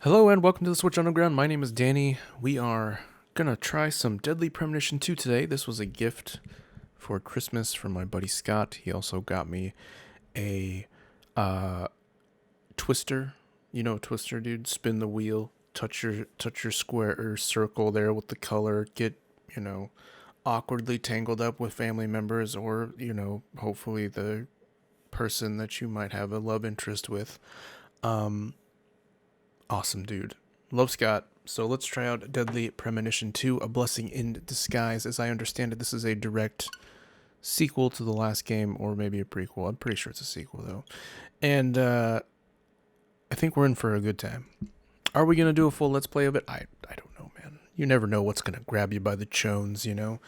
Hello and welcome to the Switch Underground. My name is Danny. We are gonna try some Deadly Premonition 2 today. This was a gift for Christmas from my buddy Scott. He also got me a twister. You know, twister, dude. Spin the wheel, touch your square or circle there with the color. Get awkwardly tangled up with family members, or hopefully the person that you might have a love interest with. Awesome dude. Love Scott. So let's try out Deadly Premonition 2, A Blessing in Disguise. As I understand it, this is a direct sequel to the last game, or maybe a prequel. I'm pretty sure it's a sequel, though. And I think we're in for a good time. Are we going to do a full Let's Play of it? I don't know, man. You never know what's going to grab you by the chones, you know?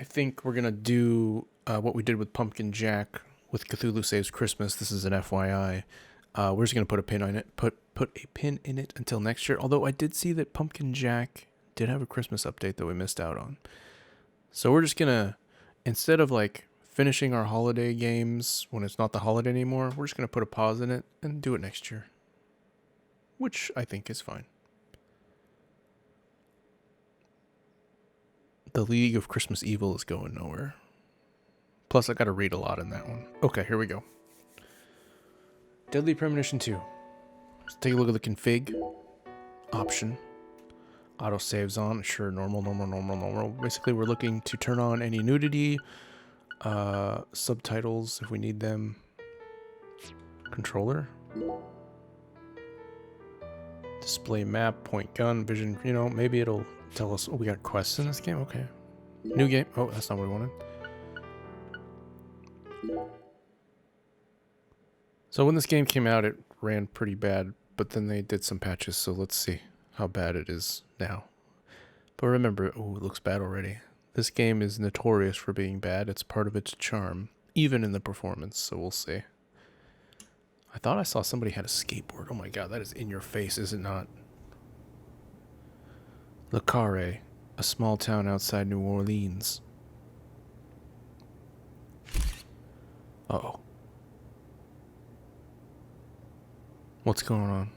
I think we're going to do what we did with Pumpkin Jack with Cthulhu Saves Christmas. This is an FYI. We're just gonna put a pin on it. Put a pin in it until next year. Although I did see that Pumpkin Jack did have a Christmas update that we missed out on. So we're just gonna, instead of like finishing our holiday games when it's not the holiday anymore, we're just gonna put a pause in it and do it next year, which I think is fine. The League of Christmas Evil is going nowhere. Plus, I gotta read a lot in that one. Okay, here we go. Deadly Premonition 2. Let's take a look at the config. Option. Auto saves on. Sure, normal. Basically, we're looking to turn on any nudity. Subtitles, if we need them. Controller. Display map, point gun, vision. Maybe it'll tell us, oh, we got quests in this game? Okay. New game. Oh, that's not what we wanted. So when this game came out, it ran pretty bad, but then they did some patches, so let's see how bad it is now. But remember, oh, it looks bad already. This game is notorious for being bad. It's part of its charm, even in the performance, so we'll see. I thought I saw somebody had a skateboard. Oh my god, that is in your face, is it not? Carré, a small town outside New Orleans. Uh-oh. What's going on?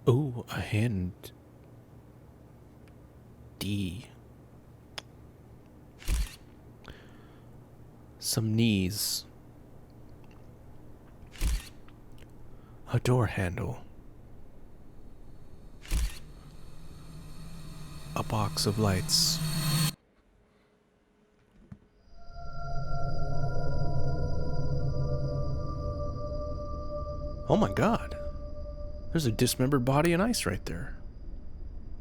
Oh, a hand. D. Some knees. A door handle. A box of lights. Oh my god. There's a dismembered body and ice right there.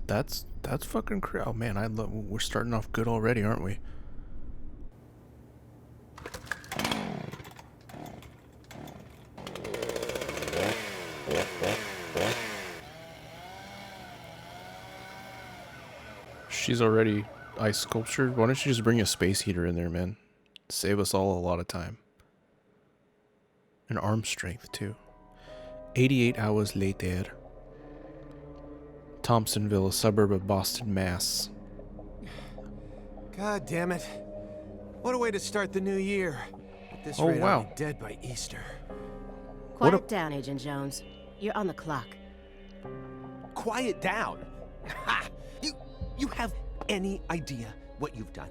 That's fucking crazy. Oh man, we're starting off good already, aren't we? She's already ice sculptured. Why don't you just bring a space heater in there, man? Save us all a lot of time. And arm strength, too. 88 hours later. Thompsonville, a suburb of Boston, Mass. God damn it. What a way to start the new year. At this rate, I'll be dead by Easter. Quiet down, Agent Jones. You're on the clock. Quiet down? Ha! You have any idea what you've done?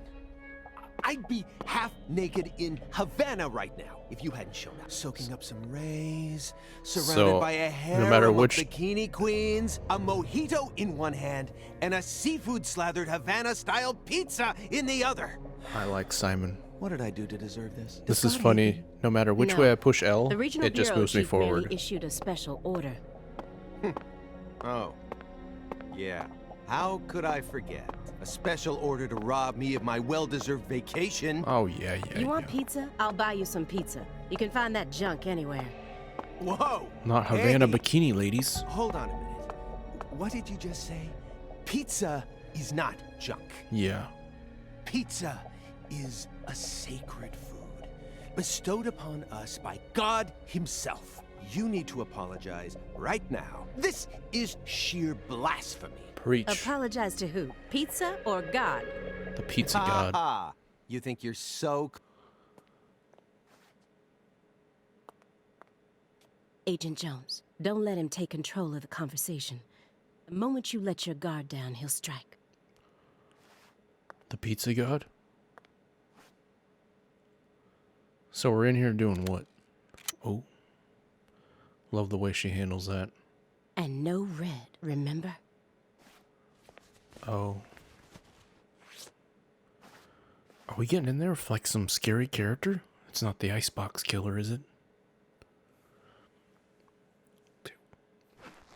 I'd be half naked in Havana right now if you hadn't shown up. Soaking up some rays, surrounded by a harem of bikini queens, a mojito in one hand, and a seafood-slathered Havana-style pizza in the other. I like Simon. What did I do to deserve this? This is funny. No matter which way I push L, it just moves me forward. Really issued a special order. Oh. Yeah. How could I forget? A special order to rob me of my well-deserved vacation. Oh, yeah. You want pizza? I'll buy you some pizza. You can find that junk anywhere. Whoa! Not Havana bikini ladies. Hold on a minute. What did you just say? Pizza is not junk. Yeah. Pizza is a sacred food, bestowed upon us by God himself. You need to apologize right now. This is sheer blasphemy. Preach. Apologize to who? Pizza or God? The pizza god. You think you're so... Agent Jones, don't let him take control of the conversation. The moment you let your guard down, he'll strike. The pizza god? So we're in here doing what? Oh. Love the way she handles that. And no red, remember? Oh. Are we getting in there with like some scary character? It's not the icebox killer, is it?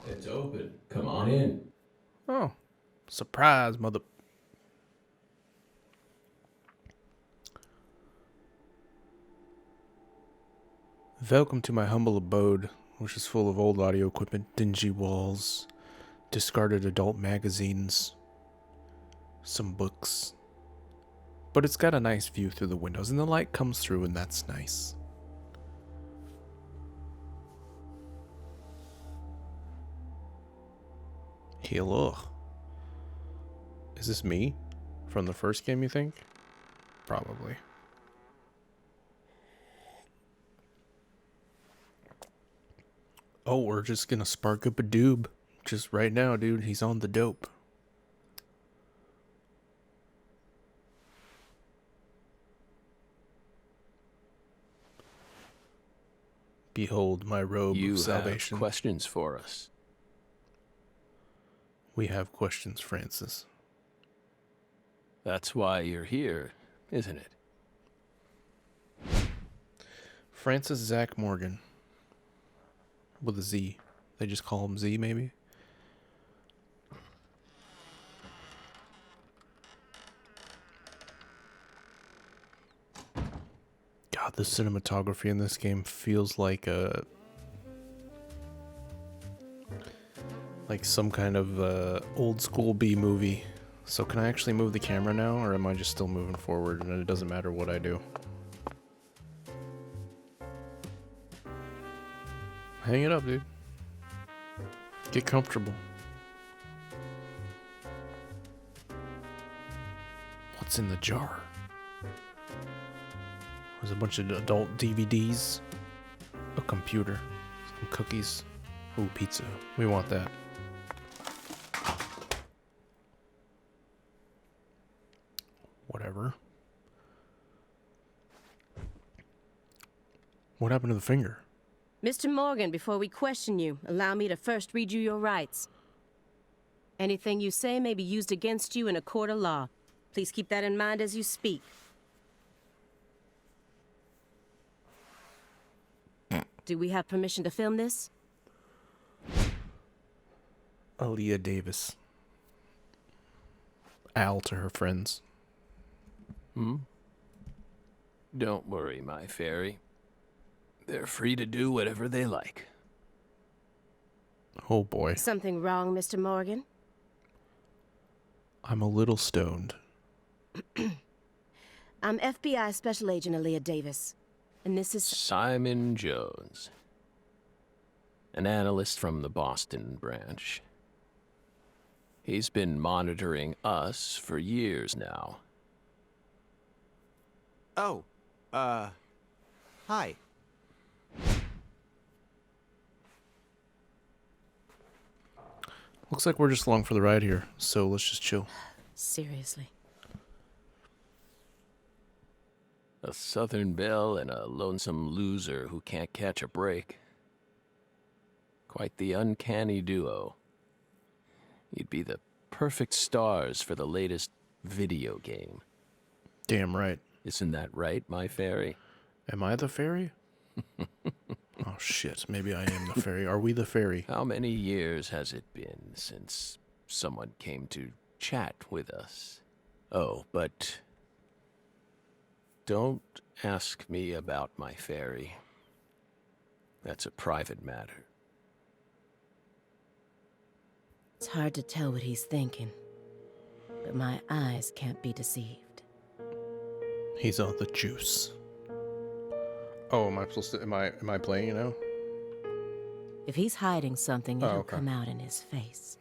It's open. Come on in. Oh. Surprise, mother... Welcome to my humble abode, which is full of old audio equipment, dingy walls, discarded adult magazines, some books. But it's got a nice view through the windows, and the light comes through, and that's nice. Hello. Is this me? From the first game, you think? Probably. Oh, we're just gonna spark up a doob. Just right now, dude. He's on the dope. Behold my robe of salvation. You have questions for us. We have questions, Francis. That's why you're here, isn't it? Francis Zach Morgan. With a Z. They just call him Z, maybe? God, the cinematography in this game feels like some kind of old school B movie. So can I actually move the camera now, or am I just still moving forward and it doesn't matter what I do? Hang it up, dude. Get comfortable. What's in the jar? There's a bunch of adult DVDs, a computer, some cookies. Ooh, pizza. We want that. Whatever. What happened to the finger? Mr. Morgan, before we question you, allow me to first read you your rights. Anything you say may be used against you in a court of law. Please keep that in mind as you speak. Do we have permission to film this? Aaliyah Davis. Al to her friends. Don't worry, my fairy. They're free to do whatever they like. Oh boy. Something wrong, Mr. Morgan? I'm a little stoned. I'm FBI Special Agent Aaliyah Davis. And this is... Simon Jones. An analyst from the Boston branch. He's been monitoring us for years now. Oh, hi. Looks like we're just along for the ride here, so let's just chill. Seriously. A Southern belle and a lonesome loser who can't catch a break. Quite the uncanny duo. You'd be the perfect stars for the latest video game. Damn right. Isn't that right, my fairy? Am I the fairy? Oh shit, maybe I am the fairy. Are we the fairy? How many years has it been since someone came to chat with us? Oh, but don't ask me about my fairy. That's a private matter. It's hard to tell what he's thinking. But my eyes can't be deceived. He's on the juice. Oh, am I supposed to? Am I playing it now? If he's hiding something, it'll okay. come out in his face.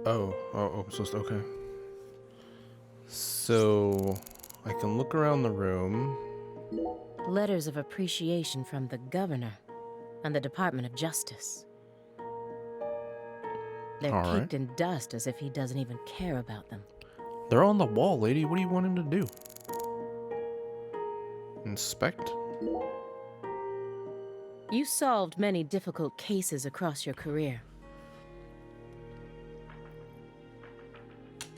Oh, I'm supposed to. Okay. So I can look around the room. Letters of appreciation from the governor and the Department of Justice. They're All right. caked in dust as if he doesn't even care about them. They're on the wall, lady. What do you want him to do? Inspect? You solved many difficult cases across your career.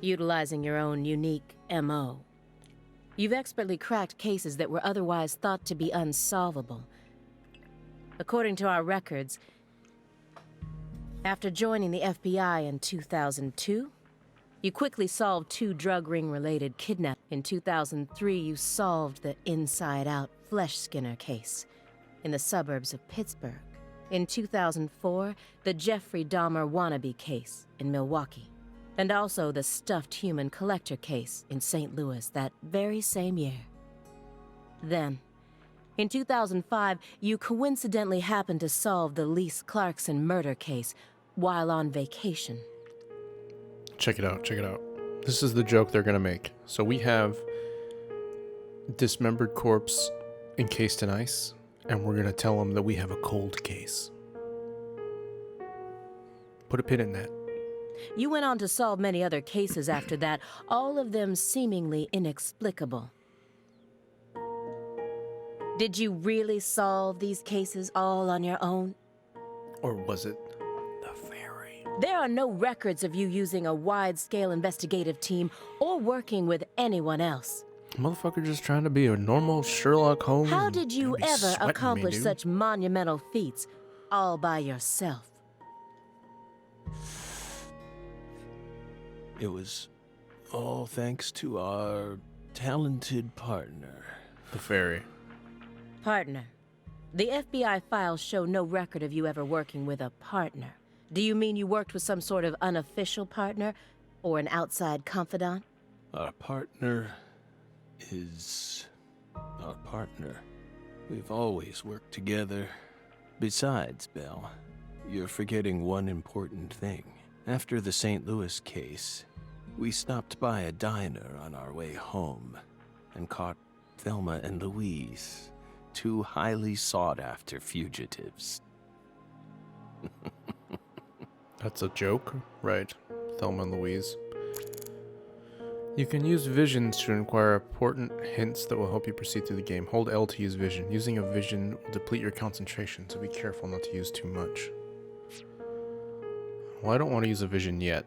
Utilizing your own unique MO. You've expertly cracked cases that were otherwise thought to be unsolvable. According to our records, after joining the FBI in 2002, you quickly solved 2 drug ring-related kidnappings. In 2003, you solved the inside-out flesh skinner case in the suburbs of Pittsburgh. In 2004, the Jeffrey Dahmer wannabe case in Milwaukee. And also the stuffed human collector case in St. Louis that very same year. Then, in 2005, you coincidentally happened to solve the Lise Clarkson murder case while on vacation. Check it out, check it out. This is the joke they're gonna make. So we have dismembered corpse encased in ice, and we're gonna tell them that we have a cold case. Put a pin in that. You went on to solve many other cases after that, all of them seemingly inexplicable. Did you really solve these cases all on your own? Or was it the fairy? There are no records of you using a wide-scale investigative team or working with anyone else. Motherfucker just trying to be a normal Sherlock Holmes. How did you Be ever sweating me, accomplish dude. such monumental feats all by yourself? It was all thanks to our talented partner. The fairy. Partner. The FBI files show no record of you ever working with a partner. Do you mean you worked with some sort of unofficial partner or an outside confidant? Our partner is our partner. We've always worked together. Besides, Belle, you're forgetting one important thing. After the St. Louis case, we stopped by a diner on our way home and caught Thelma and Louise, 2 highly sought-after fugitives. That's a joke? Right. Thelma and Louise. You can use visions to inquire important hints that will help you proceed through the game. Hold L to use vision. Using a vision will deplete your concentration, so be careful not to use too much. Well, I don't want to use a vision yet.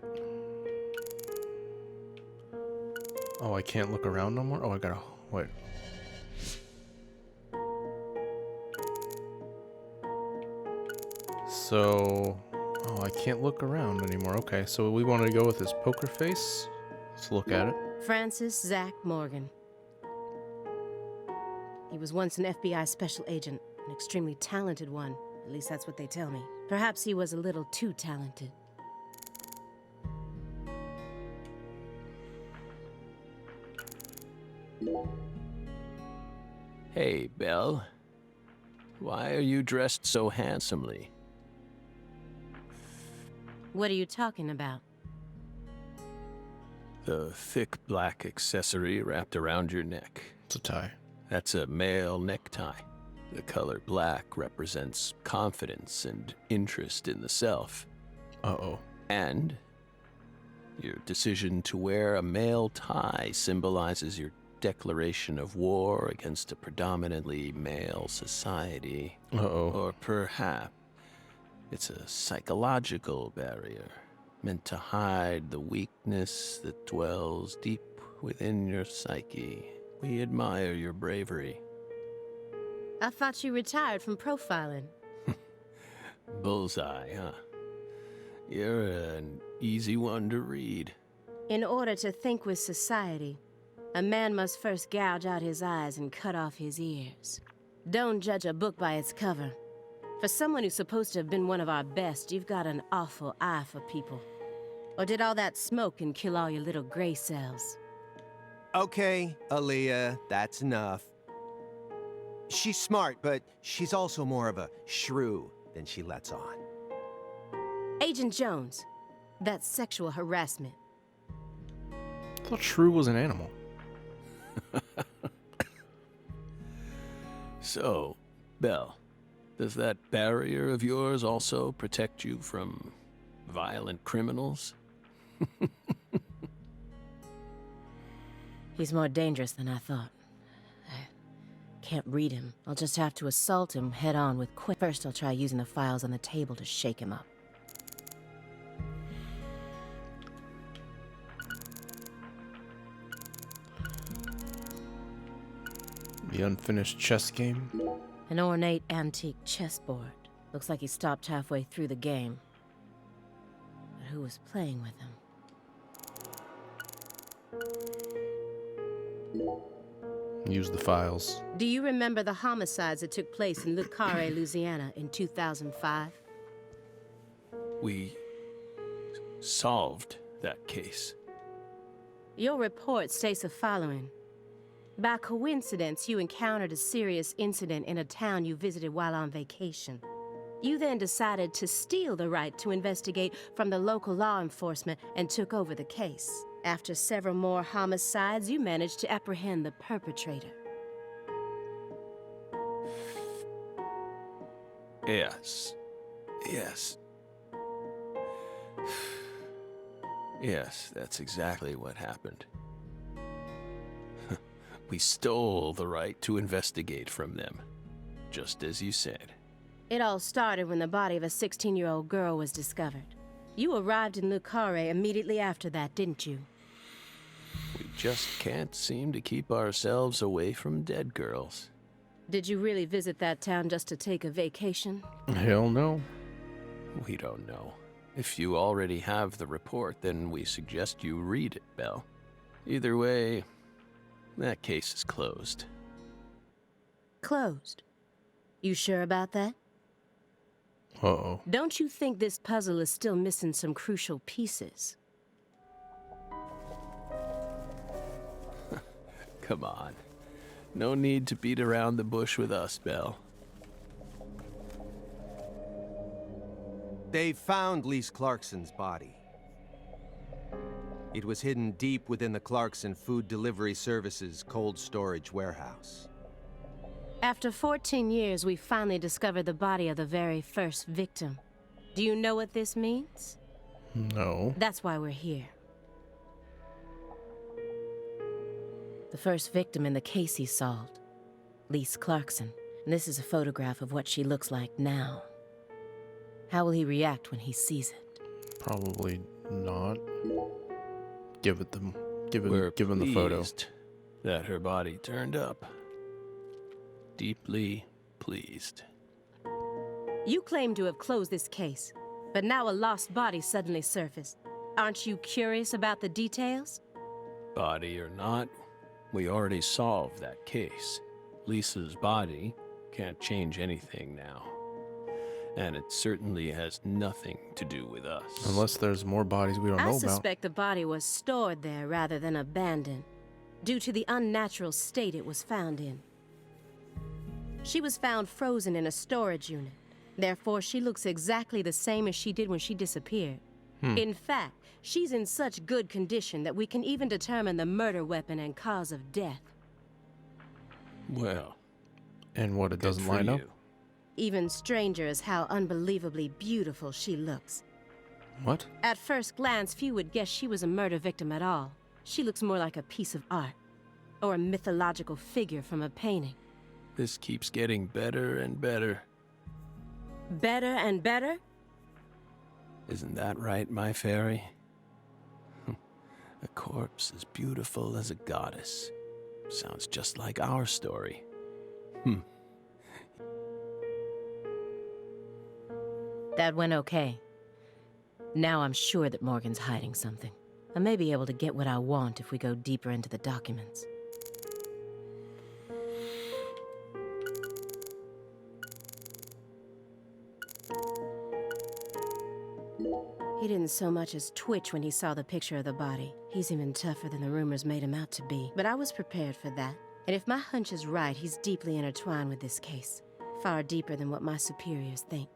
Oh, I can't look around no more? Oh, I gotta... wait. So... oh, I can't look around anymore. Okay, so we want to go with this poker face. Let's look at it. Francis Zach Morgan. He was once an FBI special agent, an extremely talented one. At least that's what they tell me. Perhaps he was a little too talented. Hey, Belle. Why are you dressed so handsomely? What are you talking about? The thick black accessory wrapped around your neck. It's a tie. That's a male necktie. The color black represents confidence and interest in the self. Uh-oh. And your decision to wear a male tie symbolizes your declaration of war against a predominantly male society. Uh-oh. Or perhaps it's a psychological barrier meant to hide the weakness that dwells deep within your psyche. We admire your bravery. I thought you retired from profiling. Bullseye, huh? You're an easy one to read. In order to think with society, a man must first gouge out his eyes and cut off his ears. Don't judge a book by its cover. For someone who's supposed to have been one of our best, you've got an awful eye for people. Or did all that smoke and kill all your little gray cells? Okay, Aaliyah, that's enough. She's smart, but she's also more of a shrew than she lets on. Agent Jones, that's sexual harassment. I thought Shrew was an animal. So, Belle, does that barrier of yours also protect you from violent criminals? He's more dangerous than I thought. I can't read him. I'll just have to assault him head on with quick. First, I'll try using the files on the table to shake him up. The unfinished chess game. An ornate antique chessboard. Looks like he stopped halfway through the game. But who was playing with him? Use the files. Do you remember the homicides that took place in Carré, Louisiana in 2005? We solved that case. Your report states the following. By coincidence, you encountered a serious incident in a town you visited while on vacation. You then decided to steal the right to investigate from the local law enforcement and took over the case. After several more homicides, you managed to apprehend the perpetrator. Yes. Yes, that's exactly what happened. We stole the right to investigate from them, just as you said. It all started when the body of a 16-year-old girl was discovered. You arrived in Le Carré immediately after that, didn't you? We just can't seem to keep ourselves away from dead girls. Did you really visit that town just to take a vacation? Hell no. We don't know. If you already have the report, then we suggest you read it, Belle. Either way, that case is closed. Closed. You sure about that? Uh-oh. Don't you think this puzzle is still missing some crucial pieces? Come on. No need to beat around the bush with us, Belle. They found Lise Clarkson's body. It was hidden deep within the Clarkson Food Delivery Services cold storage warehouse. After 14 years, we finally discovered the body of the very first victim. Do you know what this means? No. That's why we're here. The first victim in the case he solved, Lise Clarkson. And this is a photograph of what she looks like now. How will he react when he sees it? Probably not. Give him the photo. Pleased that her body turned up. Deeply pleased. You claim to have closed this case, but now a lost body suddenly surfaced. Aren't you curious about the details? Body or not, we already solved that case. Lisa's body can't change anything now. And it certainly has nothing to do with us. Unless there's more bodies we don't know I about. suspect the body was stored there rather than abandoned, due to the unnatural state it was found in. She was found frozen in a storage unit. Therefore, she looks exactly the same as she did when she disappeared. In fact, she's in such good condition that we can even determine the murder weapon and cause of death. Well, And what, it good doesn't for line up? you. Even stranger is how unbelievably beautiful she looks. What? At first glance, few would guess she was a murder victim at all. She looks more like a piece of art, or a mythological figure from a painting. This keeps getting better and better. Better and better? Isn't that right, my fairy? A corpse as beautiful as a goddess. Sounds just like our story. That went okay. Now I'm sure that Morgan's hiding something. I may be able to get what I want if we go deeper into the documents. He didn't so much as twitch when he saw the picture of the body. He's even tougher than the rumors made him out to be. But I was prepared for that. And if my hunch is right, he's deeply intertwined with this case. Far deeper than what my superiors think.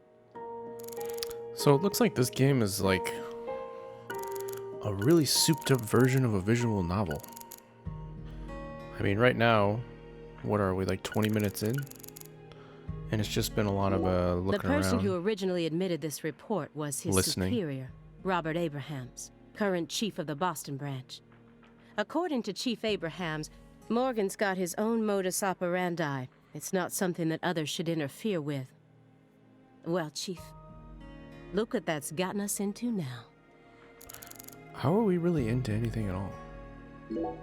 So it looks like this game is like A really souped up version of a visual novel. I mean, right now, what are we, like 20 minutes in? And it's just been a lot of looking The person around. who originally admitted this report was his Listening. superior, Robert Abrahams, current chief of the Boston branch. According to Chief Abrahams, Morgan's got his own modus operandi. It's not something that others should interfere with. Well, Chief, look what that's gotten us into now. How are we really into anything at all?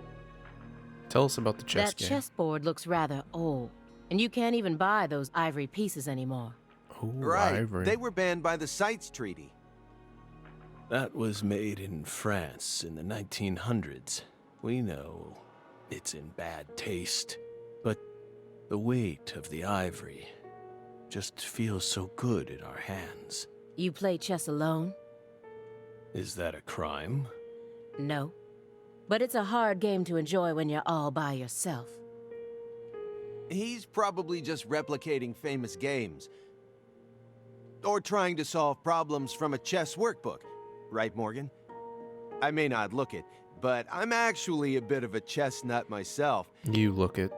Tell us about the chess That game. chessboard looks rather old, and you can't even buy those ivory pieces anymore. Ooh, Right. ivory. They were banned by the CITES Treaty. That was made in France in the 1900s. We know it's in bad taste, but the weight of the ivory just feels so good in our hands. You play chess alone? Is that a crime? No. But it's a hard game to enjoy when you're all by yourself. He's probably just replicating famous games. Or trying to solve problems from a chess workbook. Right, Morgan? I may not look it, but I'm actually a bit of a chess nut myself. You look it.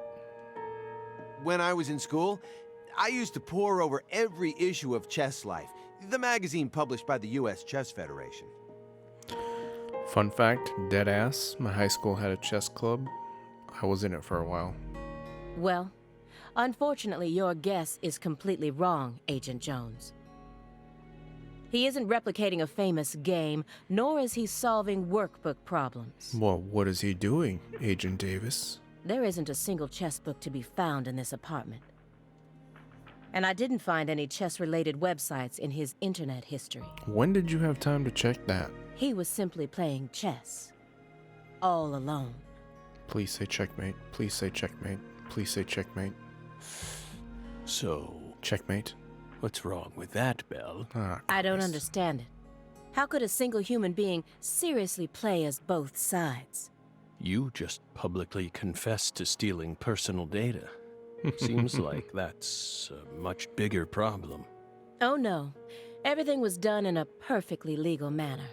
When I was in school, I used to pore over every issue of Chess Life, the magazine published by the U.S. Chess Federation. Fun fact, dead ass, my high school had a chess club. I was in it for a while. Well, unfortunately, your guess is completely wrong, Agent Jones. He isn't replicating a famous game, nor is he solving workbook problems. Well, what is he doing, Agent Davis? There isn't a single chess book to be found in this apartment. And I didn't find any chess-related websites in his internet history. When did you have time to check that? He was simply playing chess. All alone. Please say checkmate. Please say checkmate. Please say checkmate. So, Checkmate. what's wrong with that, Belle? Ah, I don't Christ. understand it. How could a single human being seriously play as both sides? You just publicly confessed to stealing personal data. Seems like that's a much bigger problem. Oh no. Everything was done in a perfectly legal manner.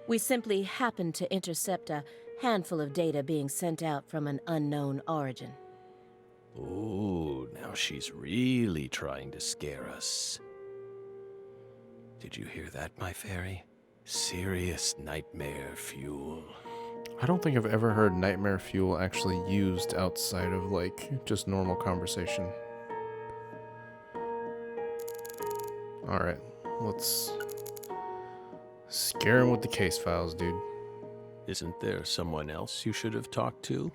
We simply happened to intercept a handful of data being sent out from an unknown origin. Oh, now she's really trying to scare us. Did you hear that, my fairy? Serious nightmare fuel. I don't think I've ever heard nightmare fuel actually used outside of, like, just normal conversation. Alright, let's scare him with the case files, dude. Isn't there someone else you should have talked to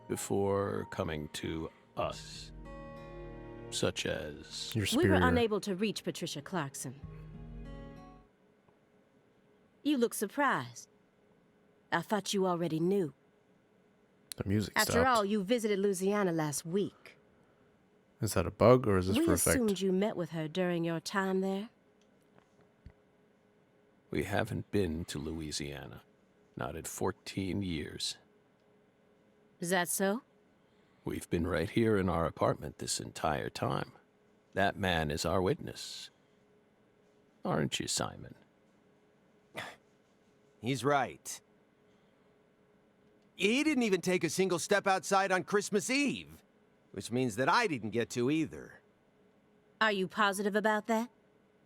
before coming to us? Such as... Your We superior. were unable to reach Patricia Clarkson. You look surprised. I thought you already knew. The music After stopped. all, you visited Louisiana last week. Is that a bug or is this We for effect? assumed you met with her during your time there. We haven't been to Louisiana. Not in 14 years. Is that so? We've been right here in our apartment this entire time. That man is our witness. Aren't you, Simon? He's right. He didn't even take a single step outside on Christmas Eve, which means that I didn't get to either. Are you positive about that?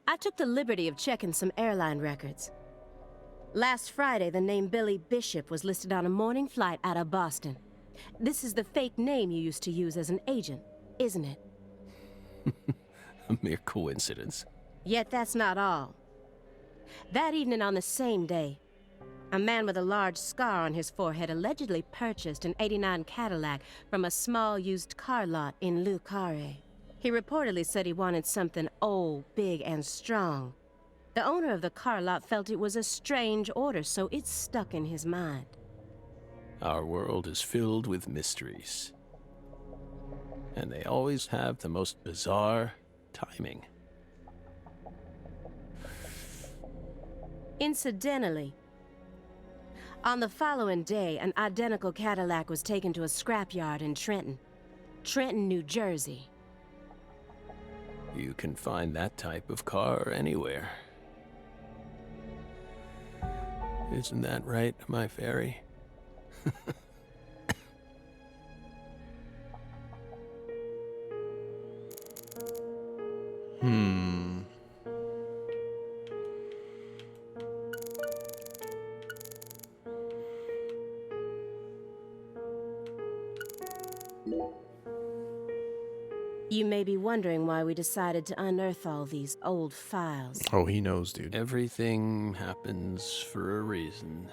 I took the liberty of checking some airline records. Last Friday, the name Billy Bishop was listed on a morning flight out of Boston. This is the fake name you used to use as an agent, isn't it? A mere coincidence. Yet that's not all. That evening on the same day, a man with a large scar on his forehead allegedly purchased an '89 Cadillac from a small used car lot in Le Carré. He reportedly said he wanted something old, big, and strong. The owner of the car lot felt it was a strange order, so it stuck in his mind. Our world is filled with mysteries. And they always have the most bizarre timing. Incidentally, on the following day, an identical Cadillac was taken to a scrapyard in Trenton, New Jersey. You can find that type of car anywhere. Isn't that right, my fairy? You may be wondering why we decided to unearth all these old files. Oh, he knows, dude. Everything happens for a reason.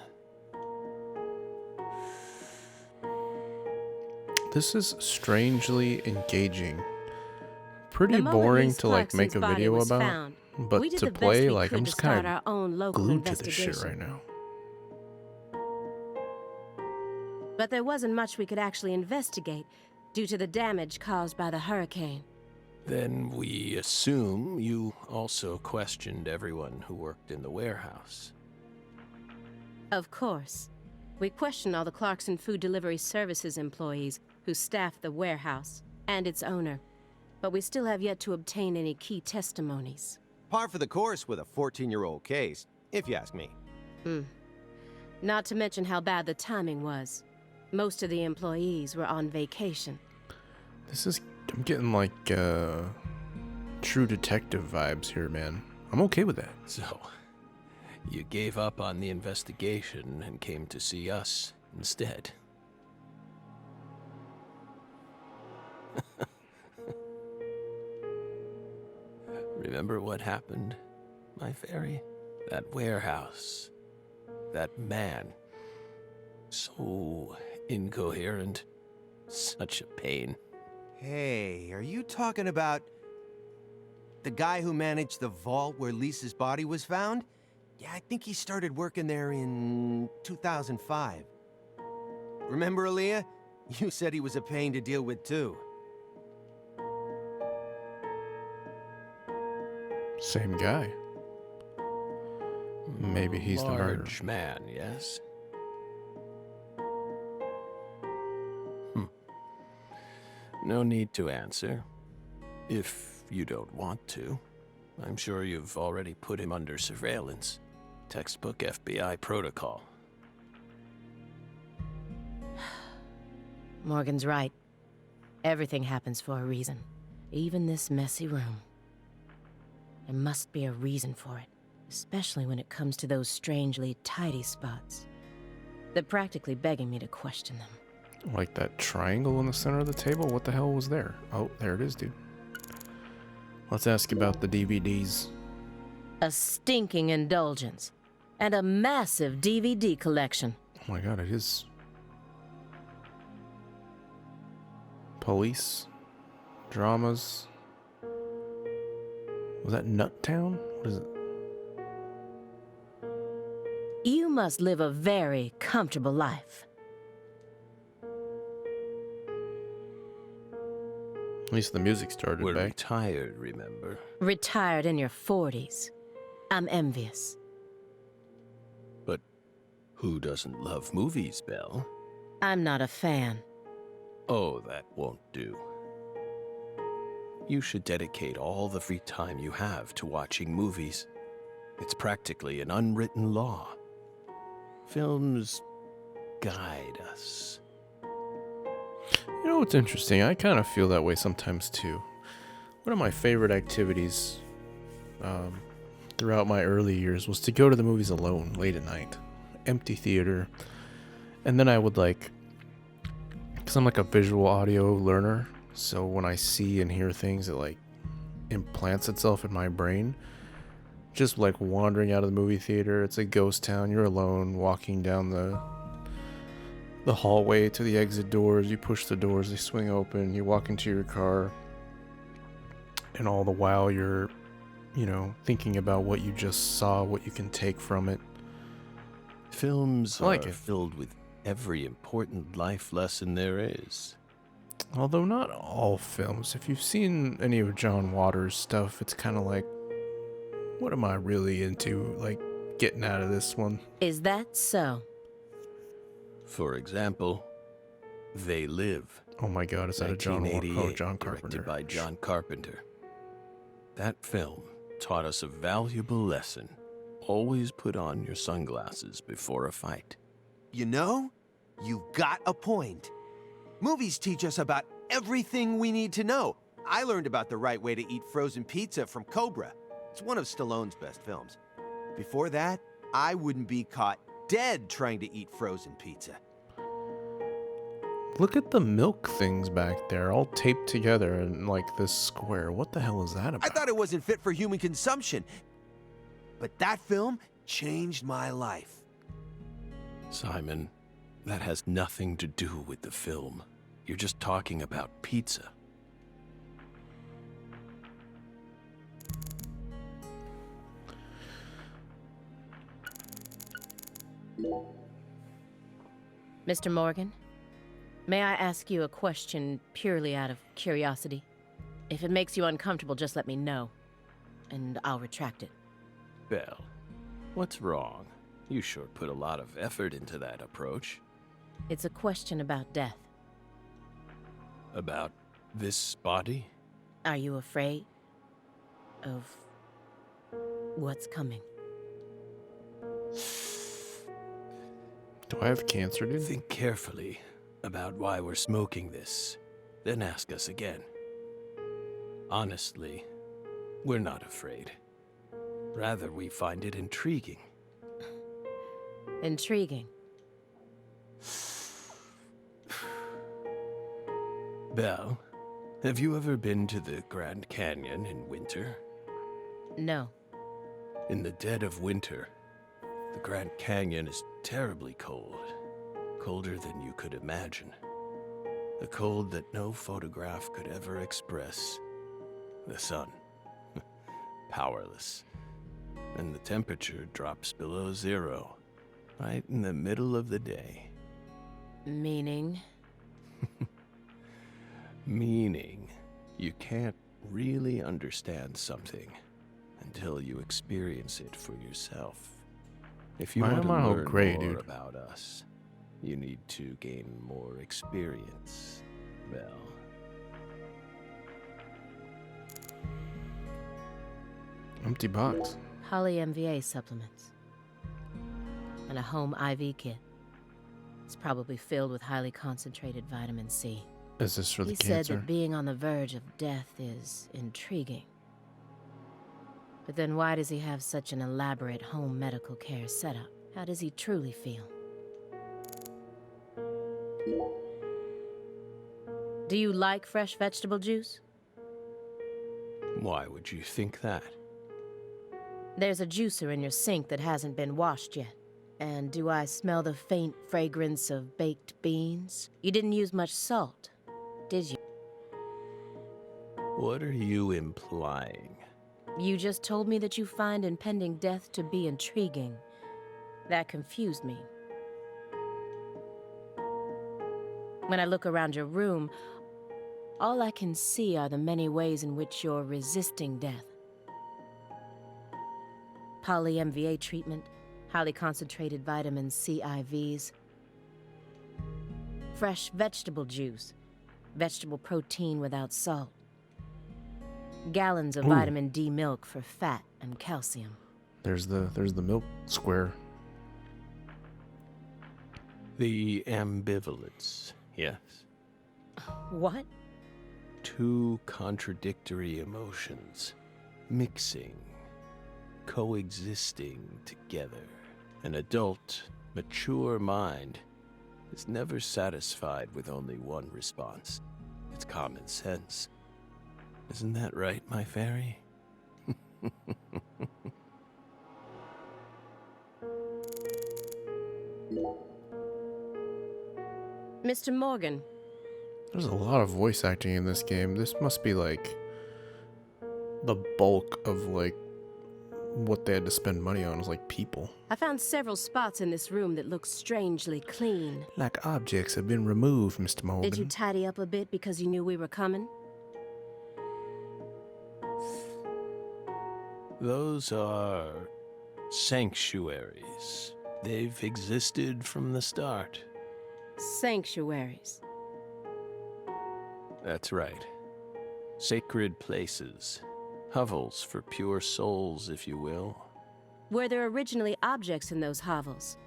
This is strangely engaging. Pretty The moment boring Miss to like make a Clarkson's body video was about, found, but we did to the best play, we like could I'm to just start kind our own of local glued to this shit investigation. right now. But there wasn't much we could actually investigate due to the damage caused by the hurricane. Then we assume you also questioned everyone who worked in the warehouse. Of course. We questioned all the Clarkson Food Delivery Services employees who staffed the warehouse and its owner, but we still have yet to obtain any key testimonies. Par for the course with a 14-year-old case, if you ask me. Not to mention how bad the timing was. Most of the employees were on vacation. I'm getting like True Detective vibes here, man. I'm okay with that. So, you gave up on the investigation and came to see us instead. Remember what happened, my fairy? That warehouse. That man. So incoherent. Such a pain. Hey, are you talking about the guy who managed the vault where Lisa's body was found? Yeah, I think he started working there in 2005. Remember, Aaliyah? You said he was a pain to deal with, too. Same guy. Maybe he's the murderer. Large man, yes? No need to answer. If you don't want to. I'm sure you've already put him under surveillance. Textbook FBI protocol. Morgan's right. Everything happens for a reason. Even this messy room. There must be a reason for it. Especially when it comes to those strangely tidy spots. They're practically begging me to question them. Like that triangle in the center of the table? What the hell was there? Oh, there it is, dude. Let's ask about the DVDs. A stinking indulgence. And a massive DVD collection. Oh my god, it is. Police. Dramas. Was that Nuttown? What is it? You must live a very comfortable life. At least the music started We're back. retired, remember? Retired in your 40s. I'm envious. But who doesn't love movies, Belle? I'm not a fan. Oh, that won't do. You should dedicate all the free time you have to watching movies. It's practically an unwritten law. Films guide us. You know what's interesting? I kind of feel that way sometimes too. One of my favorite activities throughout my early years was to go to the movies alone late at night. Empty theater. And then I would because I'm like a visual audio learner, so when I see and hear things, it like implants itself in my brain. Just like wandering out of the movie theater, it's a ghost town, you're alone, walking down the hallway to the exit doors, you push the doors, they swing open, you walk into your car, and all the while you're, thinking about what you just saw, what you can take from it. Films I like are it. filled with every important life lesson there is. Although not all films. If you've seen any of John Waters' stuff, it's kind of like, what am I really into, getting out of this one? Is that so? For example, They Live. Oh my god, is that a John Waters? 1988, Oh, John Carpenter. directed by John Carpenter. That film taught us a valuable lesson. always put on your sunglasses before a fight. You know, you've got a point. Movies teach us about everything we need to know. I learned about the right way to eat frozen pizza from Cobra. It's one of Stallone's best films. Before that, I wouldn't be caught dead trying to eat frozen pizza. Look at the milk things back there, all taped together in like this square. What the hell is that about? I thought it wasn't fit for human consumption. But that film changed my life. Simon, that has nothing to do with the film. You're just talking about pizza. Mr. Morgan, may I ask you a question purely out of curiosity? If it makes you uncomfortable, just let me know, and I'll retract it. Belle, what's wrong? You sure put a lot of effort into that approach. It's a question about death. About this body? Are you afraid of what's coming? Do I have cancer, dude? Think carefully about why we're smoking this, then ask us again. Honestly, we're not afraid. Rather, we find it intriguing. Intriguing. Belle, have you ever been to the Grand Canyon in winter? No. In the dead of winter, the Grand Canyon is terribly cold. Colder than you could imagine. A cold that no photograph could ever express. The sun. Powerless. And the temperature drops below 0. Right in the middle of the day. Meaning? Meaning, you can't really understand something until you experience it for yourself. If you Why want to am I all learn gray, more dude? about us, you need to gain more experience, Belle. Empty box. Poly MVA supplements. And a home IV kit. It's probably filled with highly concentrated vitamin C. Is this for the He said cancer? that being on the verge of death is intriguing. But then why does he have such an elaborate home medical care setup? How does he truly feel? Do you like fresh vegetable juice? Why would you think that? There's a juicer in your sink that hasn't been washed yet. And do I smell the faint fragrance of baked beans? You didn't use much salt, did you? What are you implying? You just told me that you find impending death to be intriguing. That confused me. When I look around your room, all I can see are the many ways in which you're resisting death. Poly MVA treatment, highly concentrated vitamin C IVs, fresh vegetable juice, vegetable protein without salt, gallons of Ooh. vitamin D milk for fat and calcium. There's the milk square. The ambivalence, yes. What? Two contradictory emotions, mixing, coexisting together. An adult, mature mind is never satisfied with only one response. It's common sense. Isn't that right, my fairy? Mr. Morgan, There's a lot of voice acting in this game. This must be like the bulk of like what they had to spend money on was like people. I found several spots in this room that look strangely clean. Like objects have been removed, Mr. Morgan. Did you tidy up a bit because you knew we were coming? Those are sanctuaries. They've existed from the start. Sanctuaries. That's right. Sacred places. Hovels for pure souls, if you will. Were there originally objects in those hovels?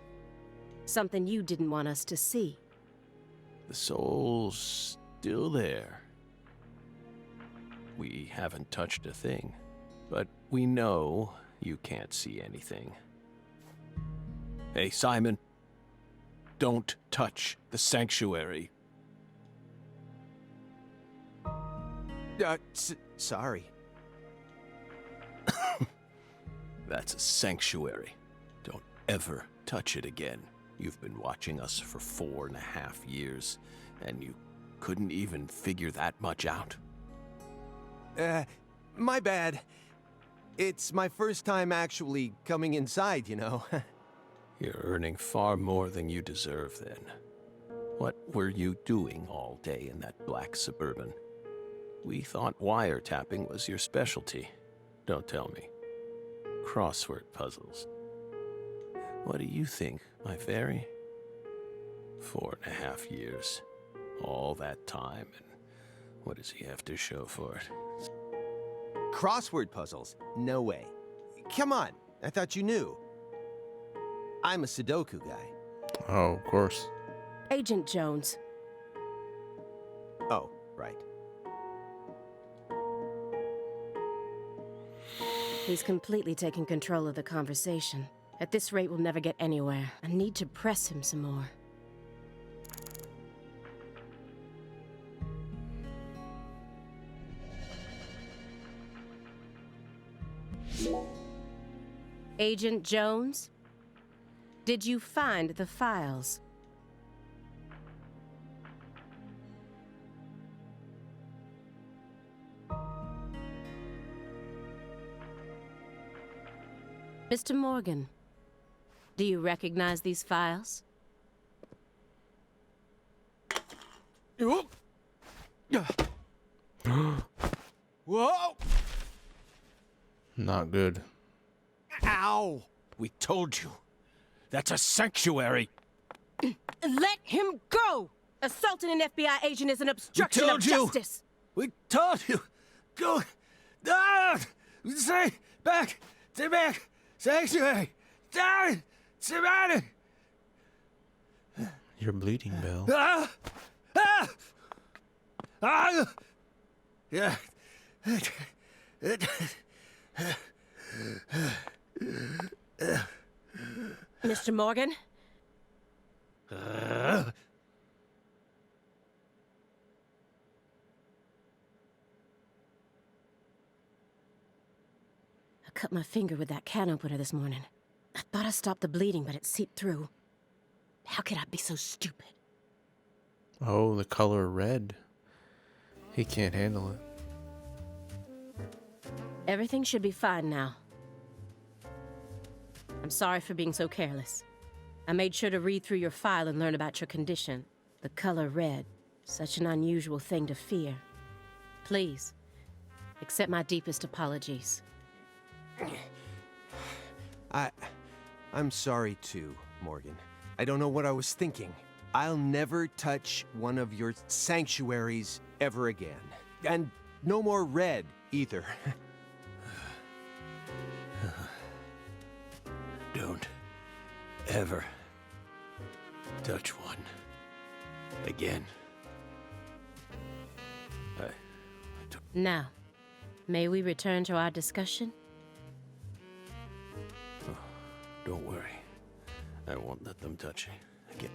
Something you didn't want us to see? The soul's still there. We haven't touched a thing, but we know you can't see anything. Hey, Simon, don't touch the sanctuary. Sorry. That's a sanctuary. Don't ever touch it again. You've been watching us for 4.5 years, and you couldn't even figure that much out. My bad. It's my first time actually coming inside, you know. You're earning far more than you deserve then. What were you doing all day in that black Suburban? We thought wiretapping was your specialty. Don't tell me. Crossword puzzles. What do you think, my fairy? 4.5 years. All that time, and what does he have to show for it? Crossword puzzles? No way. Come on, I thought you knew. I'm a Sudoku guy. Oh, of course. Agent Jones. Oh, right. He's completely taken control of the conversation. At this rate, we'll never get anywhere. I need to press him some more. Agent Jones? Did you find the files? Mr. Morgan, do you recognize these files? Whoa! Not good. Ow! We told you. That's a sanctuary. Let him go! Assaulting an FBI agent is an obstruction of justice! We told you. Go. Ah! Stay back. Stay back. Sanctuary. Down. Surrounded. You're bleeding, Bill. Ah! Ah! Ah! Yeah. Mr. Morgan? I cut my finger with that can opener this morning. I thought I stopped the bleeding, but it seeped through. How could I be so stupid? Oh, the color red. He can't handle it. Everything should be fine now. I'm sorry for being so careless. I made sure to read through your file and learn about your condition. The color red. Such an unusual thing to fear. Please, accept my deepest apologies. I'm sorry too, Morgan. I don't know what I was thinking. I'll never touch one of your sanctuaries ever again. And no more red, either. Don't ever touch one again. Now, may we return to our discussion? Oh, don't worry. I won't let them touch you again.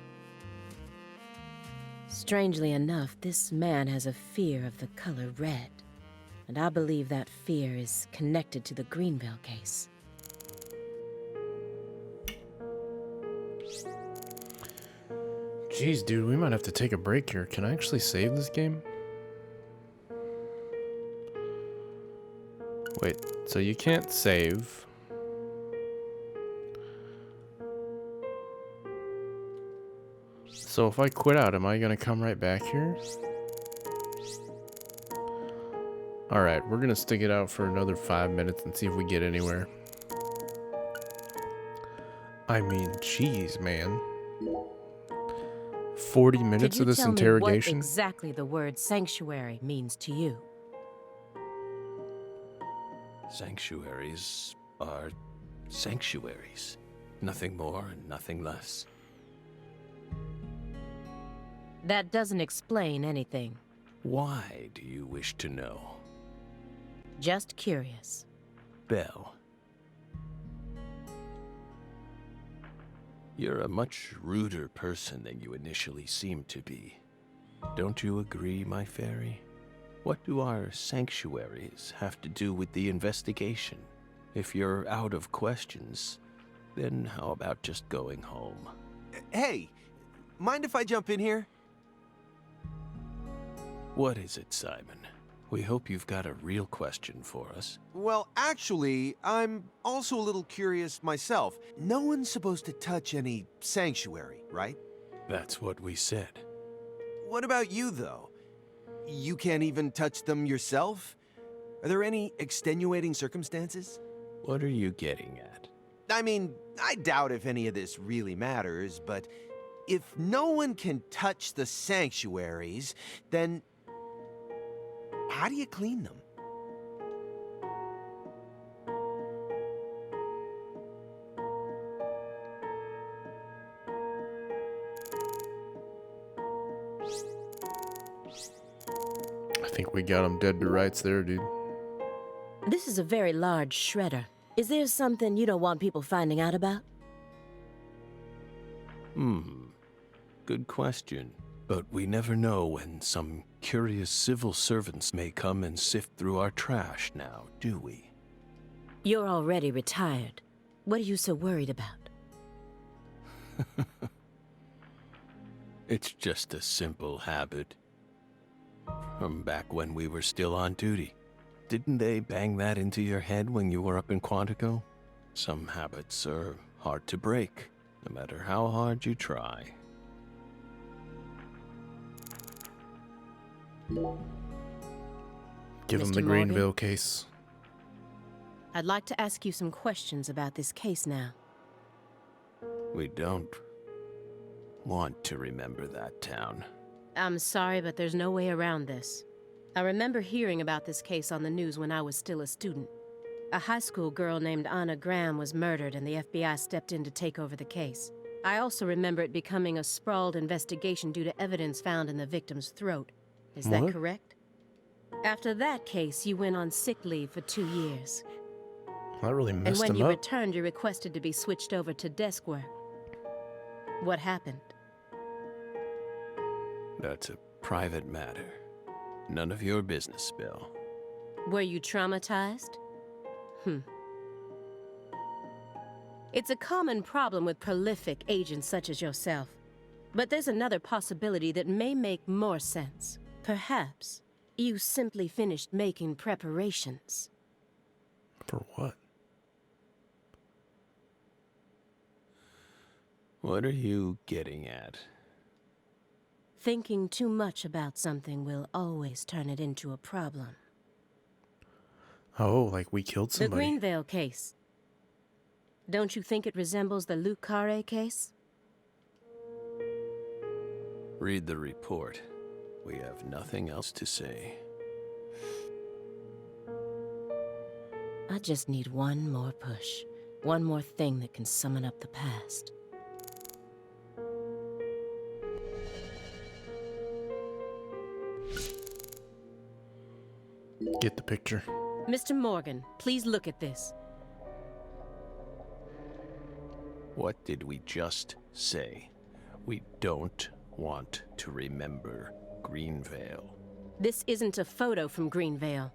Strangely enough, this man has a fear of the color red. And I believe that fear is connected to the Greenville case. Jeez, dude, we might have to take a break here. Can I actually save this game? Wait, so you can't save. So if I quit out, am I gonna come right back here? Alright, we're gonna stick it out for another 5 minutes and see if we get anywhere. I mean, jeez, man. 40 minutes of this interrogation? What exactly the word sanctuary means to you? Sanctuaries are sanctuaries. Nothing more and nothing less. That doesn't explain anything. Why do you wish to know? Just curious. Belle. You're a much ruder person than you initially seemed to be. Don't you agree, my fairy? What do our sanctuaries have to do with the investigation? If you're out of questions, then how about just going home? Hey, mind if I jump in here? What is it, Simon? We hope you've got a real question for us. Well, actually, I'm also a little curious myself. No one's supposed to touch any sanctuary, right? That's what we said. What about you, though? You can't even touch them yourself? Are there any extenuating circumstances? What are you getting at? I mean, I doubt if any of this really matters, but if no one can touch the sanctuaries, then how do you clean them? I think we got him dead to rights there, dude. This is a very large shredder. Is there something you don't want people finding out about? Good question. But we never know when some curious civil servants may come and sift through our trash now, do we? You're already retired. What are you so worried about? It's just a simple habit. From back when we were still on duty. Didn't they bang that into your head when you were up in Quantico? Some habits are hard to break, no matter how hard you try. Give him Mr. the Morgan? Greenville case. I'd like to ask you some questions about this case now. We don't want to remember that town. I'm sorry, but there's no way around this. I remember hearing about this case on the news when I was still a student. A high school girl named Anna Graham was murdered and the FBI stepped in to take over the case. I also remember it becoming a sprawled investigation due to evidence found in the victim's throat. Is that What? correct? After that case, you went on sick leave for 2 years. That really And messed when him you up. returned, you requested to be switched over to desk work. What happened? That's a private matter. None of your business, Bill. Were you traumatized? It's a common problem with prolific agents such as yourself. But there's another possibility that may make more sense. Perhaps you simply finished making preparations. For what? What are you getting at? Thinking too much about something will always turn it into a problem. Oh, like we killed The somebody. Greenvale case. Don't you think it resembles the Luke Carré case? Read the report. We have nothing else to say. I just need one more push. One more thing that can summon up the past. Get the picture. Mr. Morgan, please look at this. What did we just say? We don't want to remember Greenvale. This isn't a photo from Greenvale.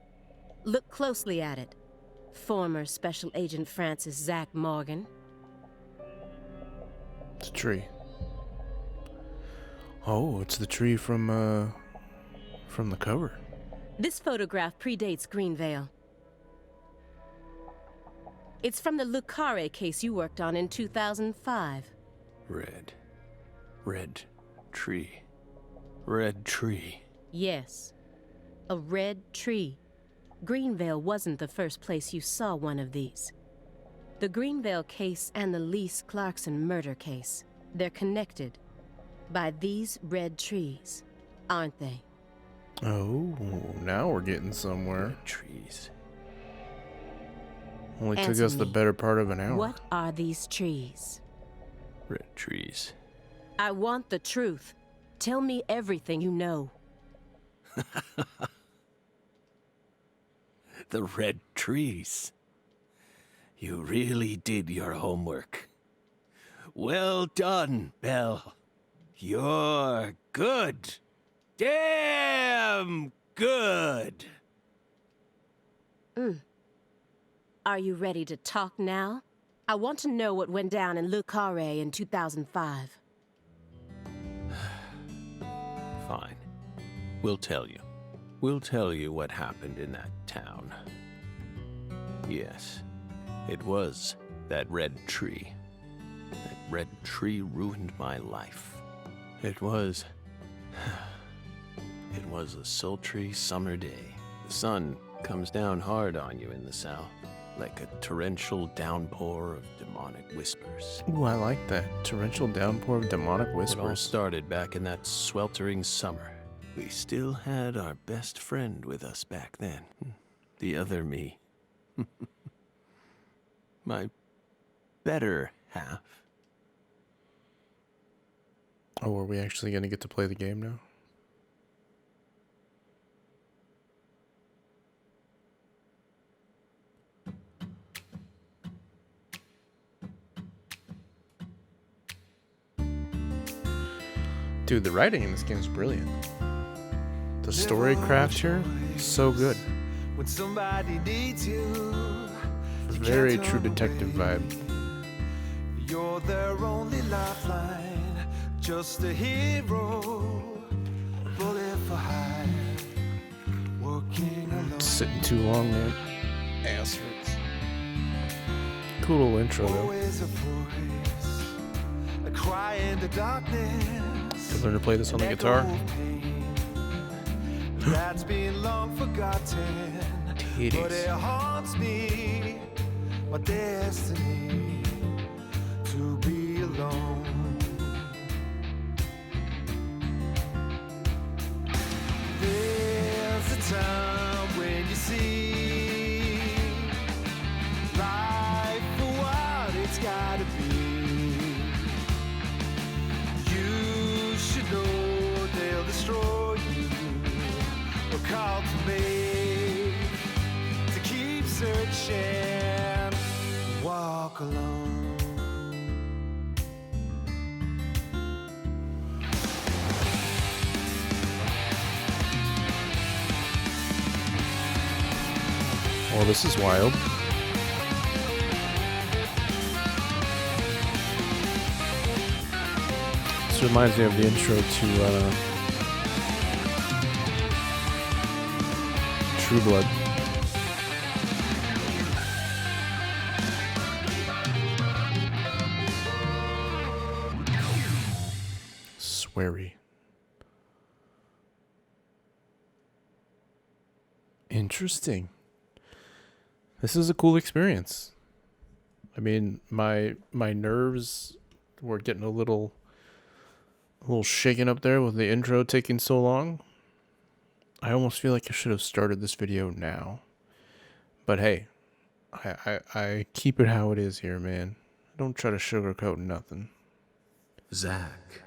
Look closely at it. Former Special Agent Francis Zach Morgan. It's a tree. Oh, it's the tree from the cover. This photograph predates Greenvale. It's from the Luke Carré case you worked on in 2005. Red tree. Red tree. Yes, a red tree. Greenvale wasn't the first place you saw one of these. The Greenvale case and the Lise Clarkson murder case, they're connected by these red trees, aren't they? Oh, now we're getting somewhere. Red trees. Only took Answer us the me. better part of an hour. What are these trees? Red trees. I want the truth. Tell me everything you know. The red trees. You really did your homework. Well done, Belle. You're good. Damn good. Are you ready to talk now? I want to know what went down in Le Carré in 2005. Fine. We'll tell you. We'll tell you what happened in that town. Yes, it was that red tree. That red tree ruined my life. It was a sultry summer day. The sun comes down hard on you in the south, like a torrential downpour of demonic whispers. Ooh, I like that. Torrential downpour of demonic It all whispers. started back in that sweltering summer. We still had our best friend with us back then. The other me. My better half. Oh, are we actually going to get to play the game now? Dude, the writing in this game is brilliant. The story craft here, so good. When somebody needs you, Very true detective vibe. you're their only lifeline. Just a hero, a bullet for hire. Working alone. Sitting too long, man. Ass hurts. Cool little intro, though. Always a voice, a cry in the darkness. Could learn to play this on the An guitar. echo of pain that's been long forgotten. But Titties. it haunts me, my destiny, to be alone. There's a time when you see life for what it's gotta be. You should know they'll destroy you. But call to me to keep searching, walk alone. Well, this is wild. This reminds me of the intro to True Blood. Sweary. Interesting. This is a cool experience. I mean, my nerves were getting a little shaken up there with the intro taking so long. I almost feel like I should have started this video now. But hey, I keep it how it is here, man. I don't try to sugarcoat nothing. Zach.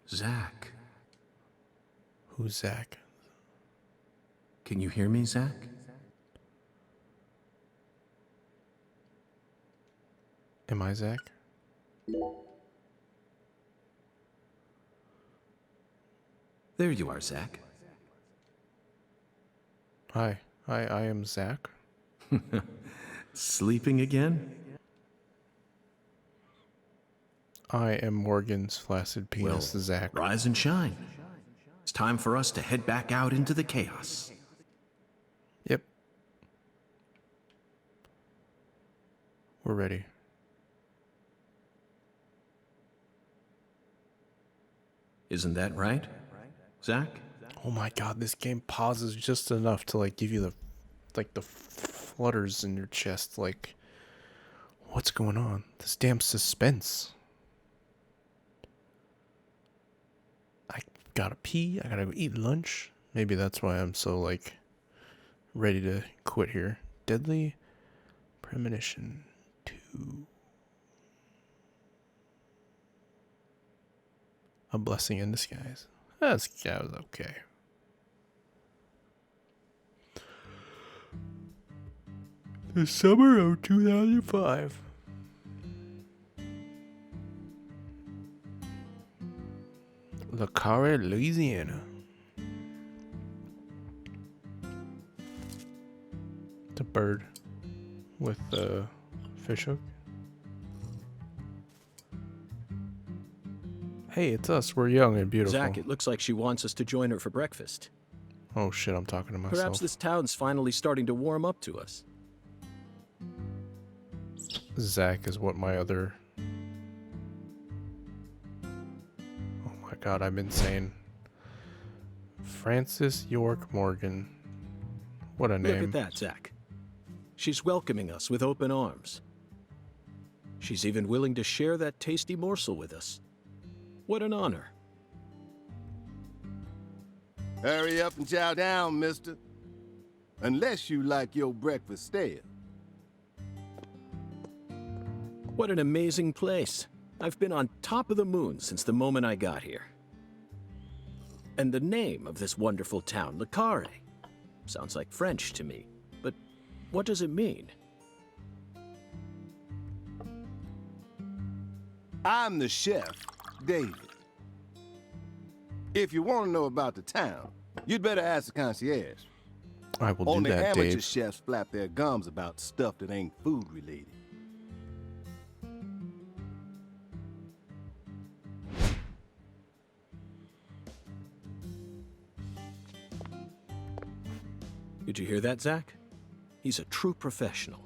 Zach. Who's Zach? Can you hear me, Zach? Am I Zach? There you are, Zach. Hi, I am Zach. Sleeping again? I am Morgan's flaccid penis, Zach. Rise and shine. It's time for us to head back out into the chaos. Yep. We're ready. Isn't that right, Zach? Oh my god, this game pauses just enough to like give you the flutters in your chest, like what's going on? This damn suspense. I Gotta pee. I gotta go eat lunch. Maybe that's why I'm so, like, ready to quit here. Deadly Premonition 2. A blessing in disguise. That was okay. The summer of 2005. The Carré, Louisiana. It's a bird with a fish hook. Hey, it's us. We're young and beautiful. Zach, it looks like she wants us to join her for breakfast. Oh shit, I'm talking to myself. Perhaps this town's finally starting to warm up to us. Zach is what my other... Oh my god, I'm insane. Francis York Morgan. What a name. Look at that, Zach. She's welcoming us with open arms. She's even willing to share that tasty morsel with us. What an honor. Hurry up and chow down, mister. Unless you like your breakfast stale. What an amazing place. I've been on top of the moon since the moment I got here. And the name of this wonderful town, Le Carré, sounds like French to me. But what does it mean? I'm the chef, David. If you want to know about the town, you'd better ask the concierge. I will Only do that, amateur Dave. chefs flap their gums about stuff that ain't food related. Did you hear that, Zach? He's a true professional.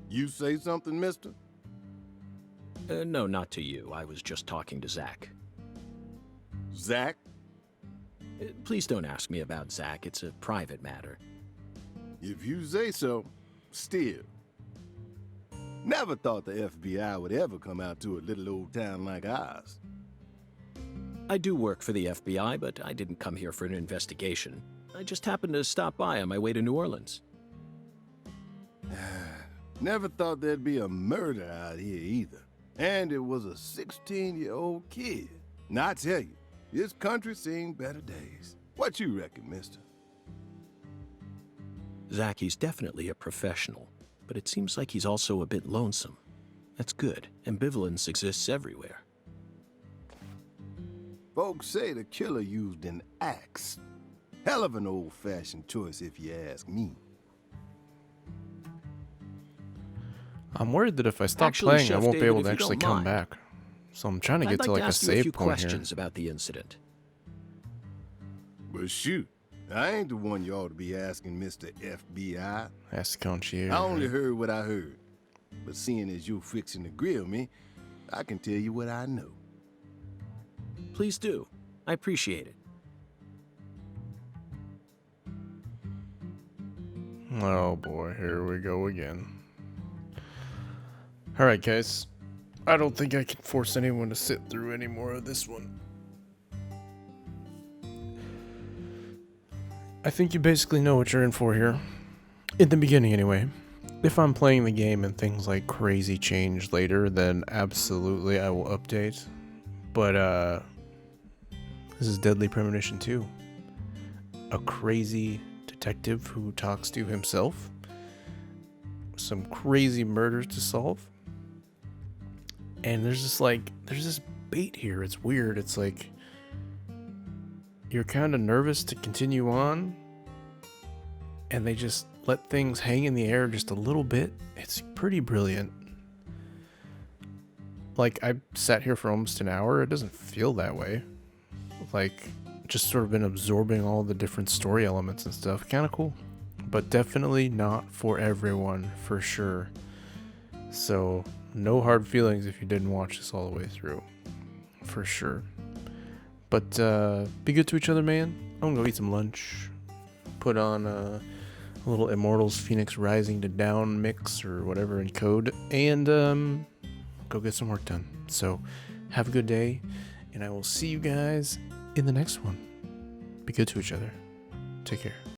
You say something, mister? No, not to you. I was just talking to Zach. Zach? Please don't ask me about Zach. It's a private matter. If you say so, still. Never thought the FBI would ever come out to a little old town like ours. I do work for the FBI, but I didn't come here for an investigation. I just happened to stop by on my way to New Orleans. Never thought there'd be a murder out here either. And it was a 16-year-old kid. Now I tell you, this country's seen better days. What you reckon, mister? Zach, he's definitely a professional, but it seems like he's also a bit lonesome. That's good. Ambivalence exists everywhere. Folks say the killer used an axe. Hell of an old-fashioned choice if you ask me. I'm worried that if I stop Actually, playing, I Chef won't be David, able if to you actually don't come mind, back. So I'm trying to get I'd to like like to a ask you a save few point questions about the incident. Well, shoot. I ain't the one you ought to be asking, Mr. FBI. here. Ask the concierge. I only heard what I heard. But seeing as you're fixing to grill me, I can tell you what I know. Please do. I appreciate it. Oh boy, here we go again. Alright guys, I don't think I can force anyone to sit through any more of this one. I think you basically know what you're in for here. In the beginning anyway. If I'm playing the game and things like crazy change later, then absolutely I will update. But this is Deadly Premonition 2. A crazy detective who talks to himself. Some crazy murders to solve. And there's this bait here. It's weird. It's like you're kind of nervous to continue on, and they just let things hang in the air just a little bit. It's pretty brilliant. Like, I sat here for almost an hour. It doesn't feel that way. Like, just sort of been absorbing all the different story elements and stuff. Kind of cool. But definitely not for everyone, for sure. So, no hard feelings if you didn't watch this all the way through. For sure. But, be good to each other, man. I'm gonna go eat some lunch. Put on a little Immortals Phoenix Rising to Down mix or whatever in code. And, go get some work done. So, have a good day. and I will see you guys in the next one. Be good to each other. Take care.